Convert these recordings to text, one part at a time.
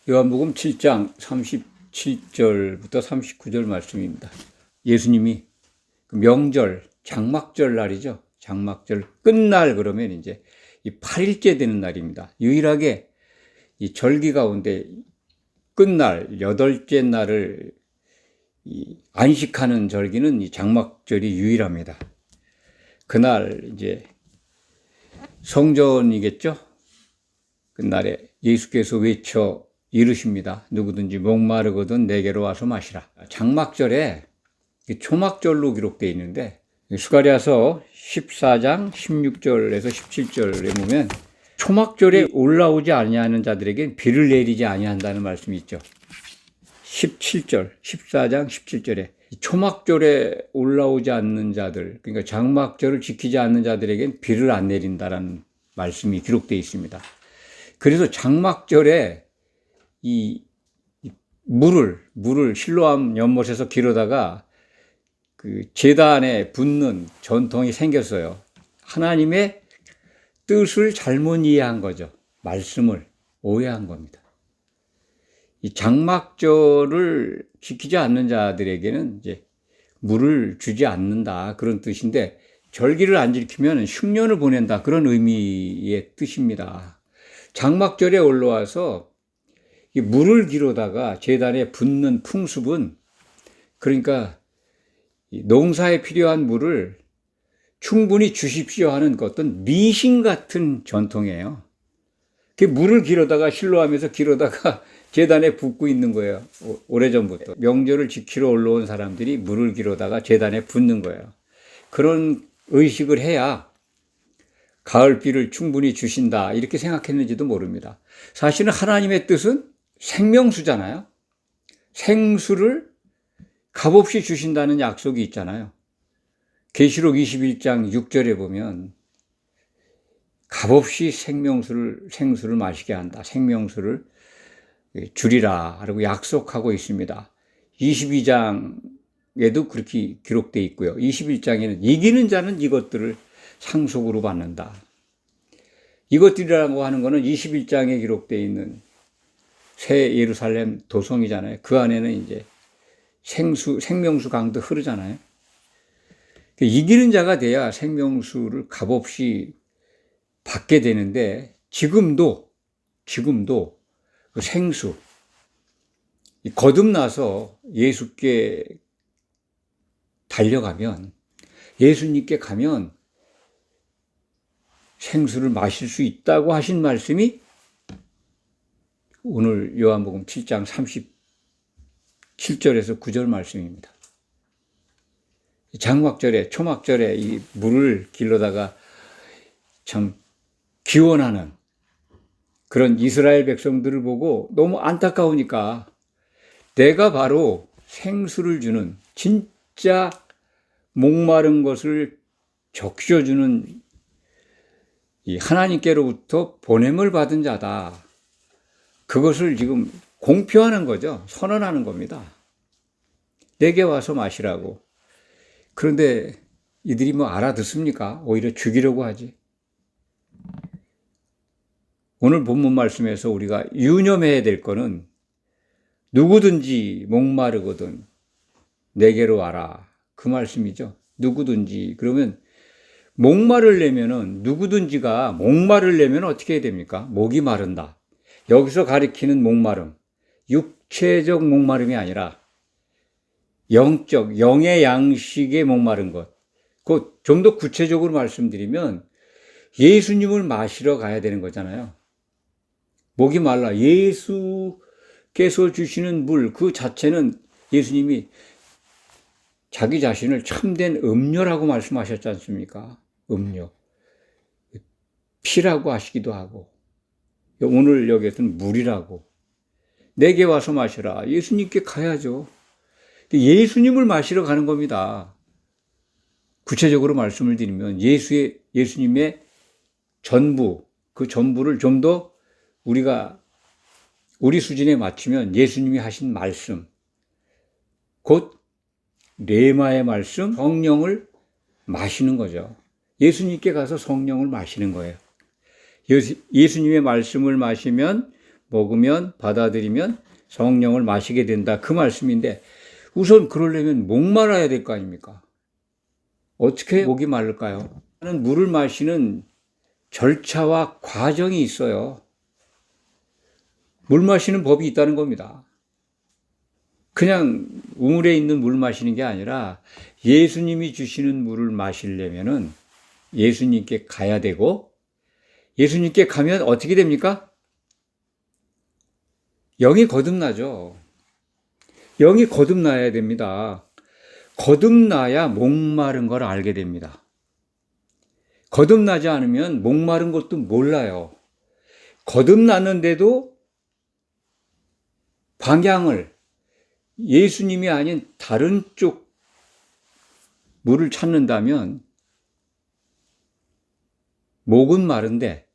요한복음 7장 37절부터 39절 말씀입니다. 예수님이 그 명절, 장막절 날이죠. 장막절 끝날 그러면 이제 이 8일째 되는 날입니다. 유일하게 이 절기 가운데 끝날 8째 날을 안식하는 절기는 이 장막절이 유일합니다. 그날 이제 성전이겠죠. 그날에 예수께서 외쳐 이르십니다. 누구든지 목마르거든 내게로 와서 마시라. 장막절에 초막절로 기록되어 있는데 스가랴서 14장 16절에서 17절에 보면 초막절에 올라오지 아니하는 자들에게 비를 내리지 아니한다는 말씀이 있죠. 17절, 14장 17절에 초막절에 올라오지 않는 자들, 그러니까 장막절을 지키지 않는 자들에겐 비를 안 내린다라는 말씀이 기록되어 있습니다. 그래서 장막절에 이 물을 실로암 연못에서 기르다가 그 제단에 붓는 전통이 생겼어요. 하나님의 뜻을 잘못 이해한 거죠. 말씀을 오해한 겁니다. 이 장막절을 지키지 않는 자들에게는 이제 물을 주지 않는다 그런 뜻인데, 절기를 안 지키면 흉년을 보낸다 그런 의미의 뜻입니다. 장막절에 올라와서 물을 기르다가 제단에 붓는 풍습은, 그러니까 농사에 필요한 물을 충분히 주십시오 하는 어떤 미신 같은 전통이에요. 물을 기르다가 실로하면서 기르다가 제단에 붓고 있는 거예요. 오래전부터 명절을 지키러 올라온 사람들이 물을 기르다가 제단에 붓는 거예요. 그런 의식을 해야 가을비를 충분히 주신다 이렇게 생각했는지도 모릅니다. 사실은 하나님의 뜻은 생명수잖아요. 생수를 값없이 주신다는 약속이 있잖아요. 계시록 21장 6절에 보면 값없이 생수를 마시게 한다. 생명수를 주리라 라고 약속하고 있습니다. 22장에도 그렇게 기록되어 있고요. 21장에는 이기는 자는 이것들을 상속으로 받는다. 이것들이라고 하는 것은 21장에 기록되어 있는 새 예루살렘 도성이잖아요. 그 안에는 이제 생명수 강도 흐르잖아요. 이기는 자가 돼야 생명수를 값없이 받게 되는데, 지금도 그 생수, 거듭나서 예수께 달려가면, 예수님께 가면 생수를 마실 수 있다고 하신 말씀이 오늘 요한복음 7장 37절에서 9절 말씀입니다. 장막절에, 초막절에 이 물을 길러다가 참 기원하는 그런 이스라엘 백성들을 보고 너무 안타까우니까, 내가 바로 생수를 주는, 진짜 목마른 것을 적셔주는 이 하나님께로부터 보냄을 받은 자다. 그것을 지금 공표하는 거죠. 선언하는 겁니다. 내게 와서 마시라고. 그런데 이들이 뭐 알아듣습니까? 오히려 죽이려고 하지. 오늘 본문 말씀에서 우리가 유념해야 될 거는, 누구든지 목마르거든 내게로 와라, 그 말씀이죠. 누구든지. 그러면 누구든지가 목마르려면 어떻게 해야 됩니까? 목이 마른다. 여기서 가리키는 목마름, 육체적 목마름이 아니라 영적, 영의 양식에 목마른 것. 좀 더 구체적으로 말씀드리면 예수님을 마시러 가야 되는 거잖아요. 목이 말라. 예수께서 주시는 물 그 자체는 예수님이 자기 자신을 참된 음료라고 말씀하셨지 않습니까? 음료. 피라고 하시기도 하고, 오늘 여기에서는 물이라고. 내게 와서 마셔라. 예수님께 가야죠. 예수님을 마시러 가는 겁니다. 구체적으로 말씀을 드리면 예수님의 전부, 그 전부를 좀 더 우리 수준에 맞추면 예수님이 하신 말씀, 곧 레마의 말씀, 성령을 마시는 거죠. 예수님께 가서 성령을 마시는 거예요. 예수님의 말씀을 마시면 먹으면, 받아들이면 성령을 마시게 된다. 그 말씀인데, 우선 그러려면 목말라야 될 거 아닙니까? 어떻게 목이 마를까요? 물을 마시는 절차와 과정이 있어요. 물 마시는 법이 있다는 겁니다. 그냥 우물에 있는 물 마시는 게 아니라 예수님이 주시는 물을 마시려면은 예수님께 가야 되고, 예수님께 가면 어떻게 됩니까? 영이 거듭나죠. 영이 거듭나야 됩니다. 거듭나야 목마른 걸 알게 됩니다. 거듭나지 않으면 목마른 것도 몰라요. 거듭났는데도 방향을 예수님이 아닌 다른 쪽 물을 찾는다면 목은 마른데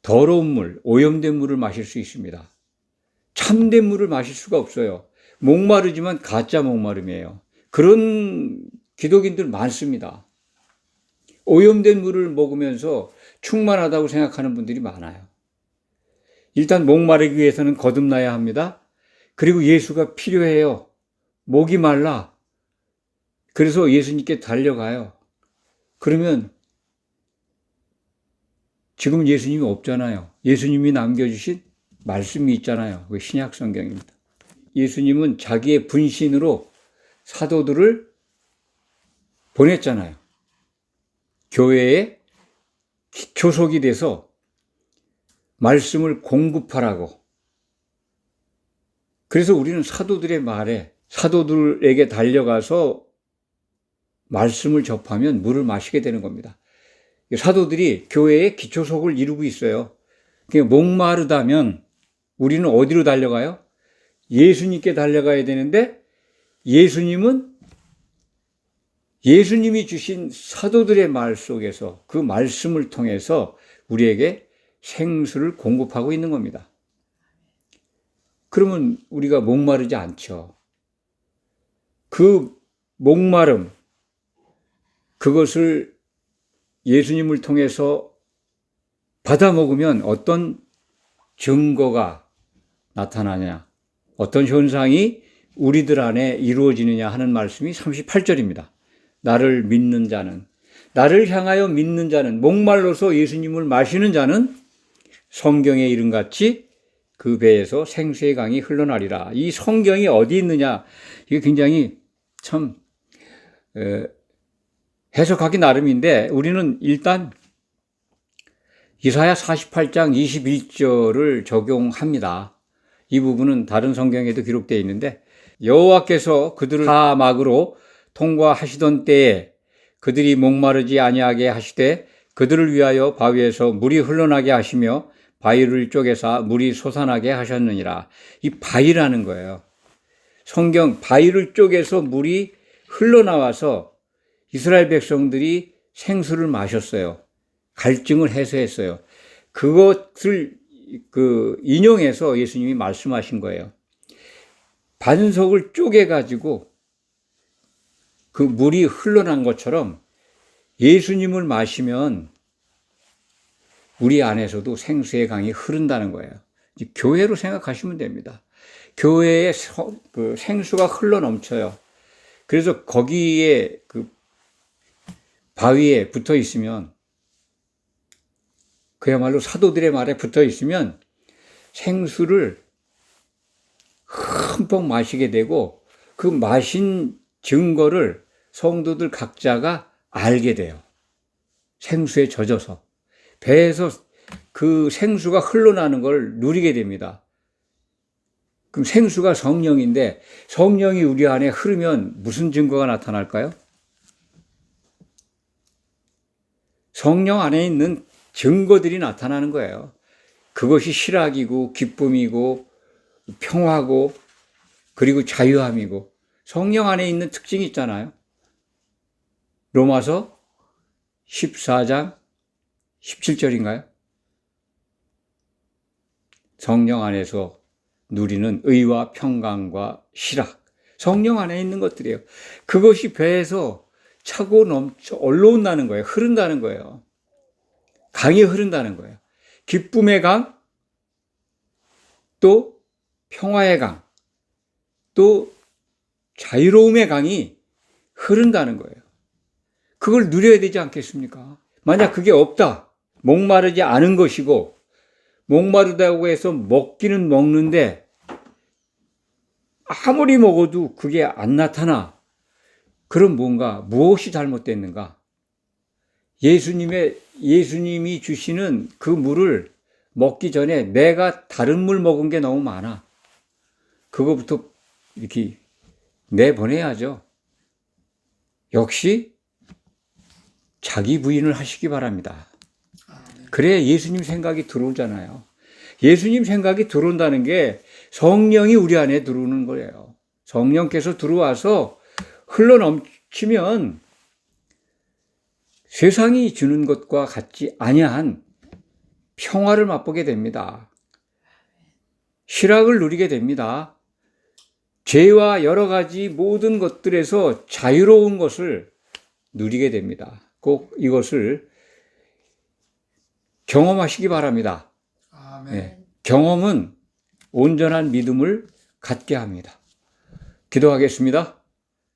더러운 물, 오염된 물을 마실 수 있습니다. 참된 물을 마실 수가 없어요. 목마르지만 가짜 목마름이에요. 그런 기독인들 많습니다. 오염된 물을 먹으면서 충만하다고 생각하는 분들이 많아요. 일단 목마르기 위해서는 거듭나야 합니다. 그리고 예수가 필요해요. 목이 말라. 그래서 예수님께 달려가요. 그러면 지금 예수님이 없잖아요. 예수님이 남겨주신 말씀이 있잖아요. 그게 신약 성경입니다. 예수님은 자기의 분신으로 사도들을 보냈잖아요. 교회에 교속이 돼서 말씀을 공급하라고. 그래서 우리는 사도들의 말에, 사도들에게 달려가서 말씀을 접하면 물을 마시게 되는 겁니다. 사도들이 교회에 기초속을 이루고 있어요. 목마르다면 우리는 어디로 달려가요? 예수님께 달려가야 되는데, 예수님은 예수님이 주신 사도들의 말 속에서 그 말씀을 통해서 우리에게 생수를 공급하고 있는 겁니다. 그러면 우리가 목마르지 않죠. 그 목마름, 그것을 예수님을 통해서 받아 먹으면 어떤 증거가 나타나냐, 어떤 현상이 우리들 안에 이루어지느냐 하는 말씀이 38절입니다. 나를 믿는 자는, 나를 향하여 믿는 자는, 목말라서 예수님을 마시는 자는 성경의 이름같이 그 배에서 생수의 강이 흘러나리라. 이 성경이 어디 있느냐, 이게 굉장히 참 해석하기 나름인데, 우리는 일단 이사야 48장 21절을 적용합니다. 이 부분은 다른 성경에도 기록되어 있는데, 여호와께서 그들을 사막으로 통과하시던 때에 그들이 목마르지 아니하게 하시되 그들을 위하여 바위에서 물이 흘러나게 하시며 바위를 쪼개사 물이 솟아나게 하셨느니라. 이 바위라는 거예요. 성경 바위를 쪼개서 물이 흘러나와서 이스라엘 백성들이 생수를 마셨어요. 갈증을 해소했어요. 그것을 인용해서 예수님이 말씀하신 거예요. 반석을 쪼개가지고 그 물이 흘러난 것처럼 예수님을 마시면 우리 안에서도 생수의 강이 흐른다는 거예요. 교회로 생각하시면 됩니다. 교회에 그 생수가 흘러 넘쳐요. 그래서 거기에 그 바위에 붙어 있으면, 그야말로 사도들의 말에 붙어 있으면 생수를 흠뻑 마시게 되고, 그 마신 증거를 성도들 각자가 알게 돼요. 생수에 젖어서 배에서 그 생수가 흘러나는 걸 누리게 됩니다. 그럼 생수가 성령인데, 성령이 우리 안에 흐르면 무슨 증거가 나타날까요? 성령 안에 있는 증거들이 나타나는 거예요. 그것이 희락이고 기쁨이고 평화고 그리고 자유함이고, 성령 안에 있는 특징이 있잖아요. 로마서 14장 17절인가요? 성령 안에서 누리는 의와 평강과 희락, 성령 안에 있는 것들이에요. 그것이 배에서 차고 넘쳐 올라온다는 거예요. 흐른다는 거예요. 강이 흐른다는 거예요. 기쁨의 강, 또 평화의 강, 또 자유로움의 강이 흐른다는 거예요. 그걸 누려야 되지 않겠습니까? 만약 그게 없다, 목마르지 않은 것이고 목마르다고 해서 먹기는 먹는데 아무리 먹어도 그게 안 나타나. 그럼 뭔가 무엇이 잘못됐는가? 예수님이 주시는 그 물을 먹기 전에 내가 다른 물 먹은 게 너무 많아. 그거부터 이렇게 내보내야죠. 역시 자기 부인을 하시기 바랍니다. 그래야 예수님 생각이 들어오잖아요. 예수님 생각이 들어온다는 게 성령이 우리 안에 들어오는 거예요. 성령께서 들어와서 흘러넘치면 세상이 주는 것과 같지 아니한 평화를 맛보게 됩니다. 희락을 누리게 됩니다. 죄와 여러 가지 모든 것들에서 자유로운 것을 누리게 됩니다. 꼭 이것을 경험하시기 바랍니다. 아멘. 네. 경험은 온전한 믿음을 갖게 합니다. 기도하겠습니다.